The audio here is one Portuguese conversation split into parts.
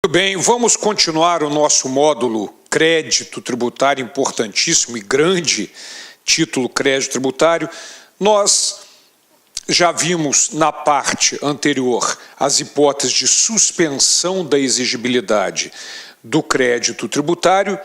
Muito bem, vamos continuar o nosso módulo crédito tributário, importantíssimo e grande título crédito tributário. Nós já vimos na parte anterior as hipóteses de suspensão da exigibilidade do crédito tributário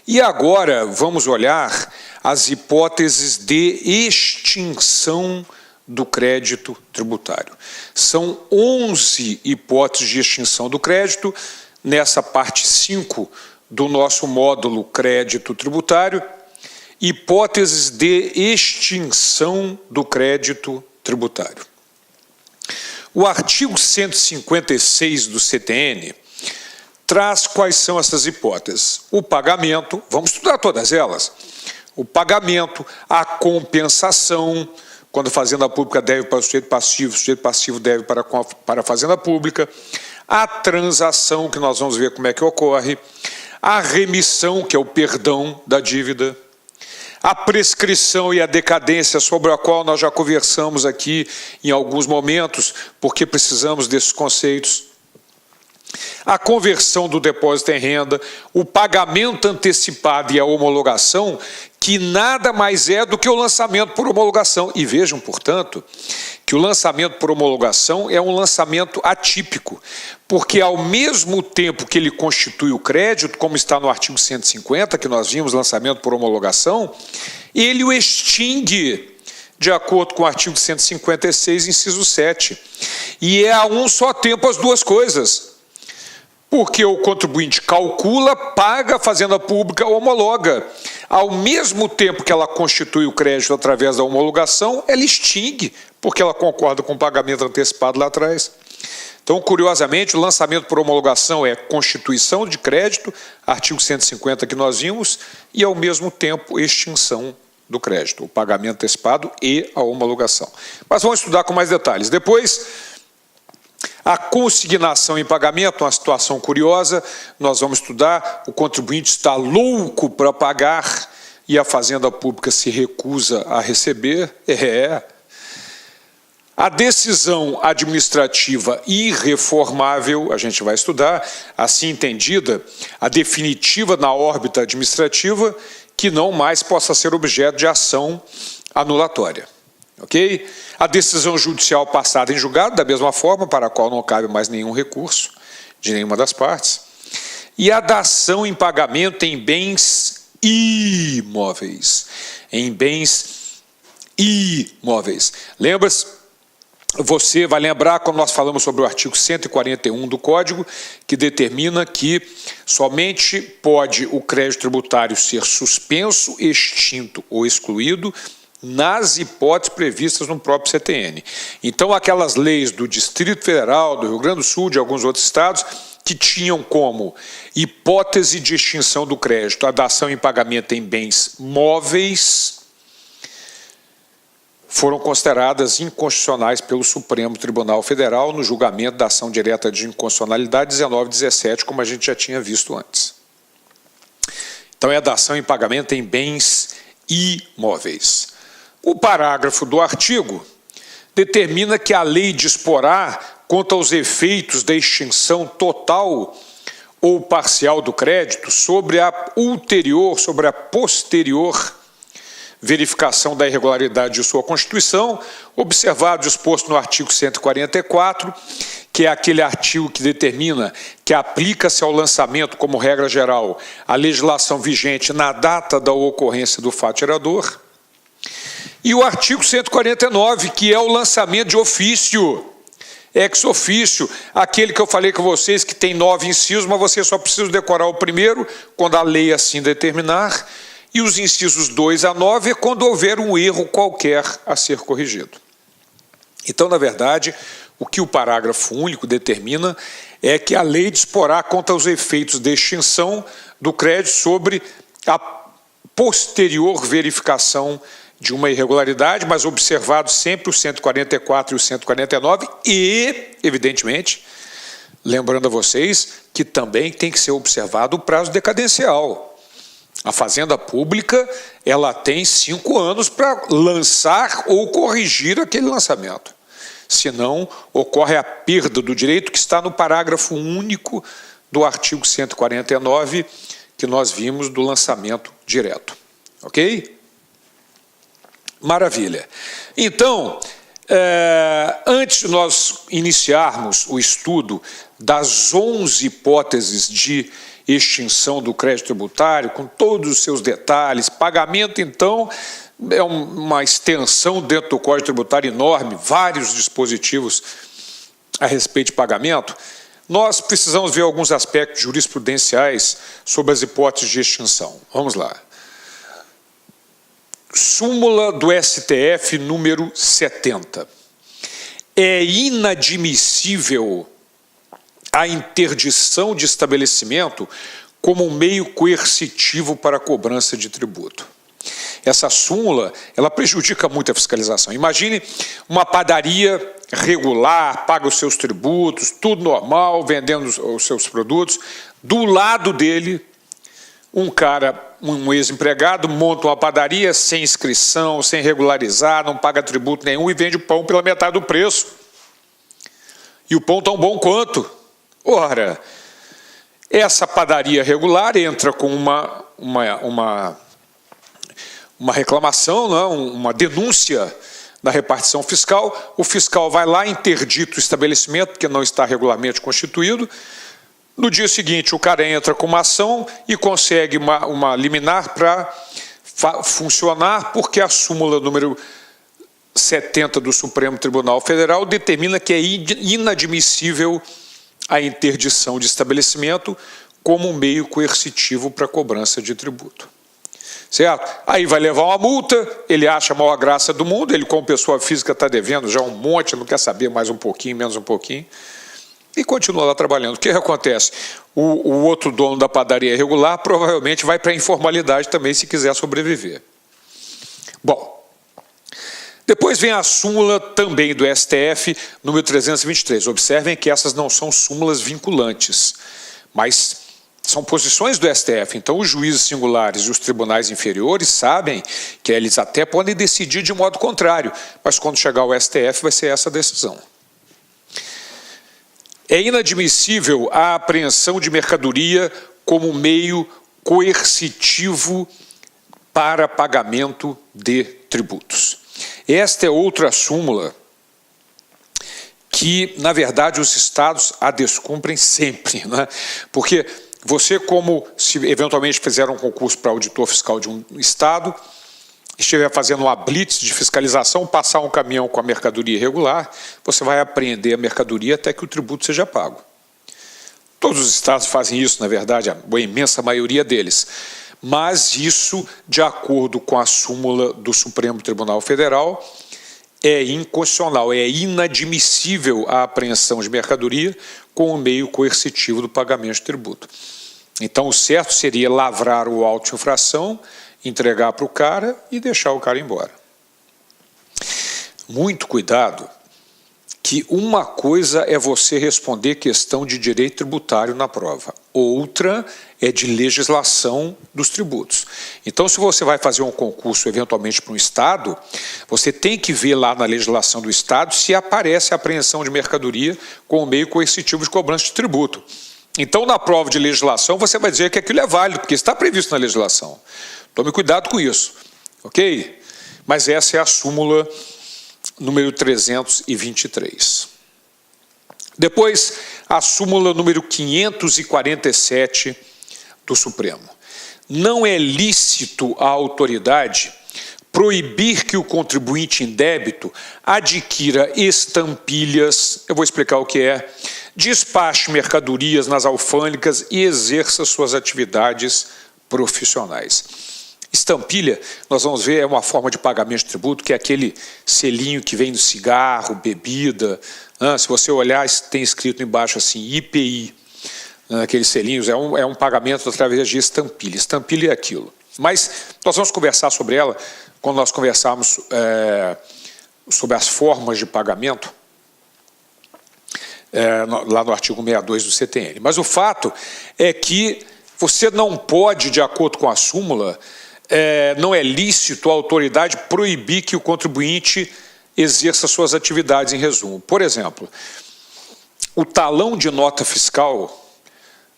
e agora vamos olhar as hipóteses de extinção do crédito tributário. São 11 hipóteses de extinção do crédito nessa parte 5 do nosso módulo crédito tributário, hipóteses de extinção do crédito tributário. O artigo 156 do CTN traz quais são essas hipóteses. O pagamento, vamos estudar todas elas, o pagamento, a compensação, quando a Fazenda Pública deve para o sujeito passivo deve para a Fazenda Pública, a transação, que nós vamos ver como é que ocorre, a remissão, que é o perdão da dívida, a prescrição e a decadência, sobre a qual nós já conversamos aqui em alguns momentos, porque precisamos desses conceitos, a conversão do depósito em renda, o pagamento antecipado e a homologação, que nada mais é do que o lançamento por homologação. E vejam, portanto, que o lançamento por homologação é um lançamento atípico, porque ao mesmo tempo que ele constitui o crédito, como está no artigo 150, que nós vimos, lançamento por homologação, ele o extingue, de acordo com o artigo 156, inciso 7. E é a um só tempo as duas coisas. Porque o contribuinte calcula, paga, a Fazenda Pública homologa. Ao mesmo tempo que ela constitui o crédito através da homologação, ela extingue, porque ela concorda com o pagamento antecipado lá atrás. Então, curiosamente, o lançamento por homologação é constituição de crédito, artigo 150 que nós vimos, e ao mesmo tempo extinção do crédito, o pagamento antecipado e a homologação. Mas vamos estudar com mais detalhes. Depois, a consignação em pagamento, uma situação curiosa, nós vamos estudar, o contribuinte está louco para pagar e a Fazenda Pública se recusa a receber. A decisão administrativa irreformável, a gente vai estudar, assim entendida, a definitiva na órbita administrativa, que não mais possa ser objeto de ação anulatória. Ok? A decisão judicial passada em julgado, da mesma forma, para a qual não cabe mais nenhum recurso de nenhuma das partes. E a dação em pagamento em bens imóveis. Em bens imóveis. Você vai lembrar quando nós falamos sobre o artigo 141 do Código, que determina que somente pode o crédito tributário ser suspenso, extinto ou excluído nas hipóteses previstas no próprio CTN. Então, aquelas leis do Distrito Federal, do Rio Grande do Sul, de alguns outros estados, que tinham como hipótese de extinção do crédito a dação em pagamento em bens móveis, foram consideradas inconstitucionais pelo Supremo Tribunal Federal no julgamento da ação direta de inconstitucionalidade 1917, como a gente já tinha visto antes. Então, é a dação em pagamento em bens imóveis. O parágrafo do artigo determina que a lei disporá quanto aos efeitos da extinção total ou parcial do crédito sobre a posterior verificação da irregularidade de sua constituição, observado o disposto no artigo 144, que é aquele artigo que determina que aplica-se ao lançamento, como regra geral, a legislação vigente na data da ocorrência do fato gerador, e o artigo 149, que é o lançamento de ofício, ex ofício, aquele que eu falei com vocês que tem 9 incisos, mas você só precisa decorar o primeiro, quando a lei assim determinar, e os incisos 2 a 9 é quando houver um erro qualquer a ser corrigido. Então, na verdade, o que o parágrafo único determina é que a lei disporá quanto aos efeitos de extinção do crédito sobre a posterior verificação de uma irregularidade, mas observado sempre o 144 e o 149 e, evidentemente, lembrando a vocês que também tem que ser observado o prazo decadencial. A Fazenda Pública, ela tem 5 anos para lançar ou corrigir aquele lançamento. Senão, ocorre a perda do direito que está no parágrafo único do artigo 149, que nós vimos do lançamento direto. Ok? Maravilha. Então, antes de nós iniciarmos o estudo das 11 hipóteses de extinção do crédito tributário, com todos os seus detalhes, pagamento, então, é uma extensão dentro do Código Tributário enorme, vários dispositivos a respeito de pagamento, nós precisamos ver alguns aspectos jurisprudenciais sobre as hipóteses de extinção. Vamos lá. Súmula do STF número 70. É inadmissível a interdição de estabelecimento como um meio coercitivo para a cobrança de tributo. Essa súmula, ela prejudica muito a fiscalização. Imagine uma padaria regular, paga os seus tributos, tudo normal, vendendo os seus produtos. Do lado dele, um cara, um ex-empregado, monta uma padaria sem inscrição, sem regularizar, não paga tributo nenhum e vende o pão pela metade do preço. E o pão tão bom quanto. Ora, essa padaria regular entra com uma reclamação, não, uma denúncia na repartição fiscal, o fiscal vai lá, interdita o estabelecimento, porque não está regularmente constituído. No dia seguinte, o cara entra com uma ação e consegue uma liminar para funcionar, porque a súmula número 70 do Supremo Tribunal Federal determina que é inadmissível a interdição de estabelecimento como um meio coercitivo para a cobrança de tributo. Certo? Aí vai levar uma multa, ele acha a maior graça do mundo, ele como pessoa física está devendo já um monte, não quer saber mais um pouquinho, menos um pouquinho, e continua lá trabalhando. O que acontece? O outro dono da padaria regular provavelmente vai para a informalidade também, se quiser sobreviver. Bom, depois vem a súmula também do STF, número 323. Observem que essas não são súmulas vinculantes, mas são posições do STF. Então, os juízes singulares e os tribunais inferiores sabem que eles até podem decidir de modo contrário, mas quando chegar ao STF vai ser essa a decisão. É inadmissível a apreensão de mercadoria como meio coercitivo para pagamento de tributos. Esta é outra súmula que, na verdade, os estados a descumprem sempre, né? Porque você, como se eventualmente fizer um concurso para auditor fiscal de um estado, estiver fazendo uma blitz de fiscalização, passar um caminhão com a mercadoria irregular, você vai apreender a mercadoria até que o tributo seja pago. Todos os estados fazem isso, na verdade, a imensa maioria deles. Mas isso, de acordo com a súmula do Supremo Tribunal Federal, é inconstitucional, é inadmissível a apreensão de mercadoria com o meio coercitivo do pagamento de tributo. Então, o certo seria lavrar o auto de infração, entregar para o cara e deixar o cara embora. Muito cuidado, que uma coisa é você responder questão de direito tributário na prova, outra é de legislação dos tributos. Então, se você vai fazer um concurso eventualmente para um estado, você tem que ver lá na legislação do estado se aparece a apreensão de mercadoria com o meio coercitivo de cobrança de tributo. Então, na prova de legislação, você vai dizer que aquilo é válido, porque está previsto na legislação. Tome cuidado com isso, ok? Mas essa é a súmula número 323. Depois, a súmula número 547 do Supremo. Não é lícito à autoridade proibir que o contribuinte em débito adquira estampilhas, eu vou explicar o que é, despache mercadorias nas alfândegas e exerça suas atividades profissionais. Estampilha, nós vamos ver, é uma forma de pagamento de tributo, que é aquele selinho que vem do cigarro, bebida. Se você olhar, tem escrito embaixo assim, IPI, aqueles selinhos, é um pagamento através de estampilha. Estampilha é aquilo. Mas nós vamos conversar sobre ela quando nós conversarmos sobre as formas de pagamento, lá no artigo 62 do CTN. Mas o fato é que você não pode, de acordo com a súmula, não é lícito a autoridade proibir que o contribuinte exerça suas atividades em resumo. Por exemplo, o talão de nota fiscal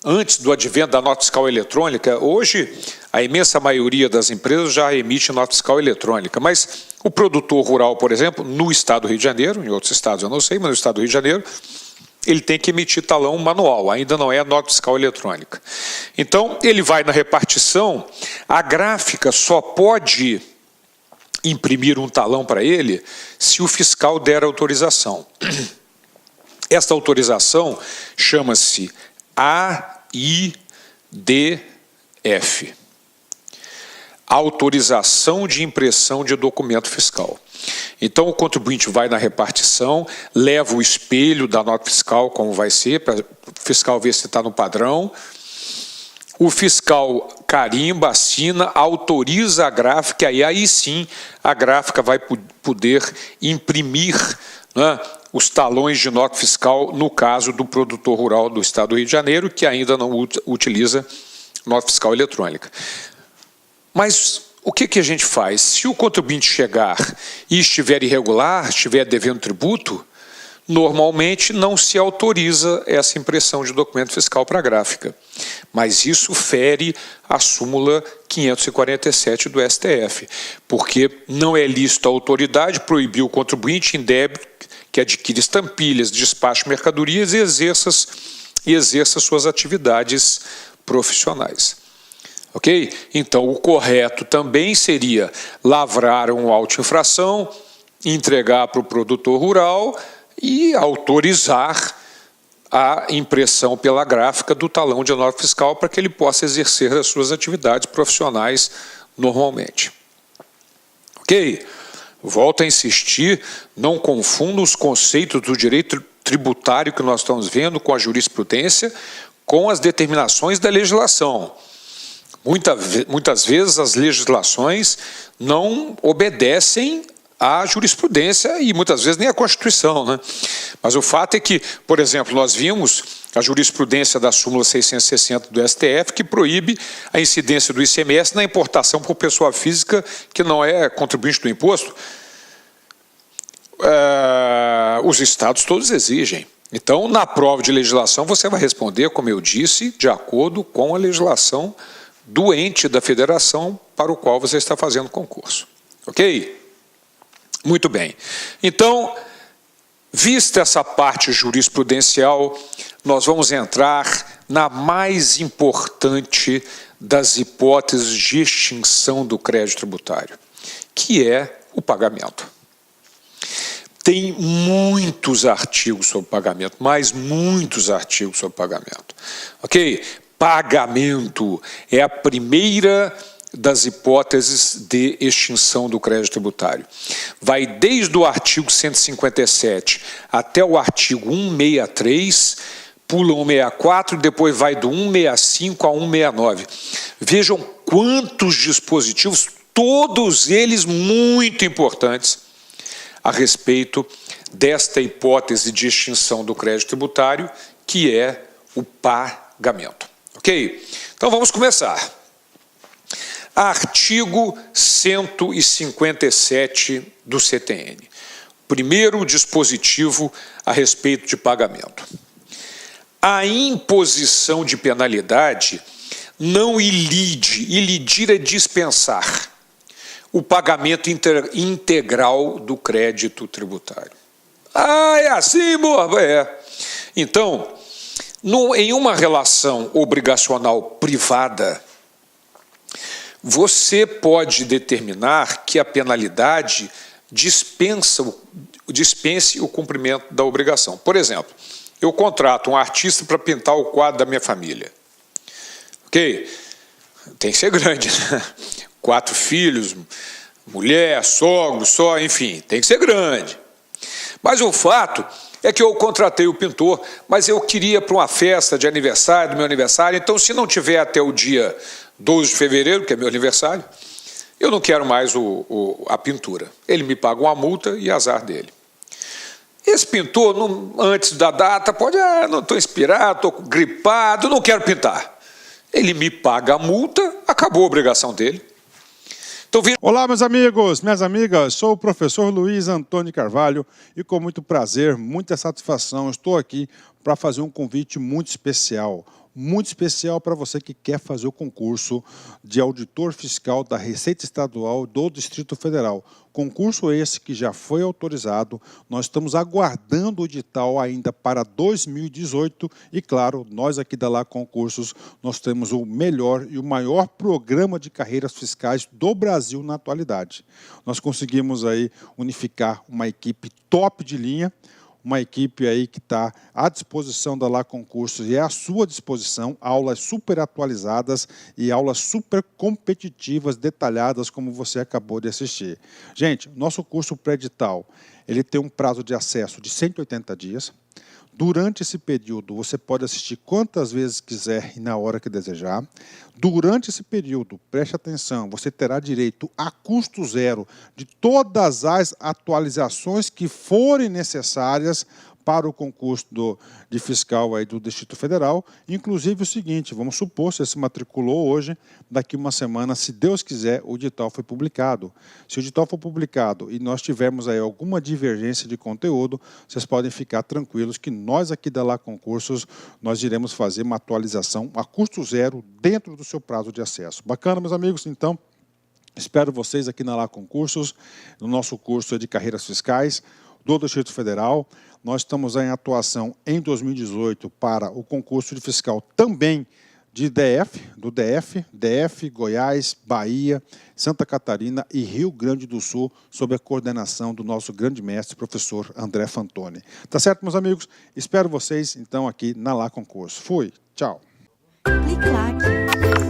antes do advento da nota fiscal eletrônica, hoje a imensa maioria das empresas já emite nota fiscal eletrônica, mas o produtor rural, por exemplo, no estado do Rio de Janeiro, em outros estados eu não sei, mas no estado do Rio de Janeiro, ele tem que emitir talão manual, ainda não é a nota fiscal eletrônica. Então, ele vai na repartição, a gráfica só pode imprimir um talão para ele se o fiscal der autorização. Esta autorização chama-se AIDF, Autorização de Impressão de Documento Fiscal. Então, o contribuinte vai na repartição, leva o espelho da nota fiscal, como vai ser, para o fiscal ver se está no padrão. O fiscal carimba, assina, autoriza a gráfica, e aí sim a gráfica vai poder imprimir, né, os talões de nota fiscal, no caso do produtor rural do estado do Rio de Janeiro, que ainda não utiliza nota fiscal eletrônica. Mas o que a gente faz? Se o contribuinte chegar e estiver irregular, estiver devendo tributo, normalmente não se autoriza essa impressão de documento fiscal para a gráfica. Mas isso fere a súmula 547 do STF, porque não é lícito a autoridade proibir o contribuinte indébito que adquire estampilhas, despache mercadorias e exerça suas atividades profissionais. Ok? Então, o correto também seria lavrar uma auto-infração, entregar para o produtor rural e autorizar a impressão pela gráfica do talão de nota fiscal para que ele possa exercer as suas atividades profissionais normalmente. Ok? Volto a insistir, não confunda os conceitos do direito tributário que nós estamos vendo com a jurisprudência com as determinações da legislação. Muitas vezes as legislações não obedecem à jurisprudência e muitas vezes nem à Constituição, né? Mas o fato é que, por exemplo, nós vimos a jurisprudência da súmula 660 do STF que proíbe a incidência do ICMS na importação por pessoa física que não é contribuinte do imposto. Os estados todos exigem. Então, na prova de legislação, você vai responder, como eu disse, de acordo com a legislação do ente da federação para o qual você está fazendo concurso. Ok? Muito bem. Então, vista essa parte jurisprudencial, nós vamos entrar na mais importante das hipóteses de extinção do crédito tributário, que é o pagamento. Tem muitos artigos sobre pagamento, mas muitos artigos sobre pagamento. Ok? Pagamento é a primeira das hipóteses de extinção do crédito tributário. Vai desde o artigo 157 até o artigo 163, pula 164, depois vai do 165 a 169. Vejam quantos dispositivos, todos eles muito importantes, a respeito desta hipótese de extinção do crédito tributário, que é o pagamento. Ok? Então vamos começar. Artigo 157 do CTN. Primeiro dispositivo a respeito de pagamento. A imposição de penalidade não ilidir é dispensar o pagamento integral do crédito tributário. Ah, é assim, morra? É. Então, em uma relação obrigacional privada, você pode determinar que a penalidade dispense o cumprimento da obrigação. Por exemplo, eu contrato um artista para pintar o quadro da minha família. Ok? Tem que ser grande, né? 4 filhos, mulher, sogro, só, enfim, tem que ser grande. Mas o fato é que eu contratei o pintor, mas eu queria para uma festa de aniversário, do meu aniversário, então se não tiver até o dia 12 de fevereiro, que é meu aniversário, eu não quero mais a pintura. Ele me paga uma multa e azar dele. Esse pintor, antes da data, pode, não estou inspirado, estou gripado, não quero pintar. Ele me paga a multa, acabou a obrigação dele. Então, olá, meus amigos, minhas amigas, sou o professor Luiz Antônio Carvalho e com muito prazer, muita satisfação, estou aqui para fazer um convite muito especial. muito especial para você que quer fazer o concurso de auditor fiscal da Receita Estadual do Distrito Federal. Concurso esse que já foi autorizado, nós estamos aguardando o edital ainda para 2018 e, claro, nós aqui da Lá Concursos, nós temos o melhor e o maior programa de carreiras fiscais do Brasil na atualidade. Nós conseguimos aí unificar uma equipe top de linha, uma equipe aí que está à disposição da Lá Concursos e é à sua disposição, aulas super atualizadas e aulas super competitivas, detalhadas, como você acabou de assistir. Gente, nosso curso pré-edital, ele tem um prazo de acesso de 180 dias. Durante esse período, você pode assistir quantas vezes quiser e na hora que desejar. Durante esse período, preste atenção, você terá direito a custo zero de todas as atualizações que forem necessárias para o concurso de fiscal aí do Distrito Federal. Inclusive o seguinte, vamos supor, você se matriculou hoje, daqui uma semana, se Deus quiser, o edital foi publicado. Se o edital for publicado e nós tivermos aí alguma divergência de conteúdo, vocês podem ficar tranquilos que nós aqui da Lá Concursos, nós iremos fazer uma atualização a custo zero dentro do seu prazo de acesso. Bacana, meus amigos? Então, espero vocês aqui na Lá Concursos, no nosso curso de carreiras fiscais do Distrito Federal. Nós estamos em atuação em 2018 para o concurso de fiscal também de DF, Goiás, Bahia, Santa Catarina e Rio Grande do Sul, sob a coordenação do nosso grande mestre, professor André Fantoni. Tá certo, meus amigos? Espero vocês, então, aqui na Lá Concurso. Fui, tchau. Clique lá.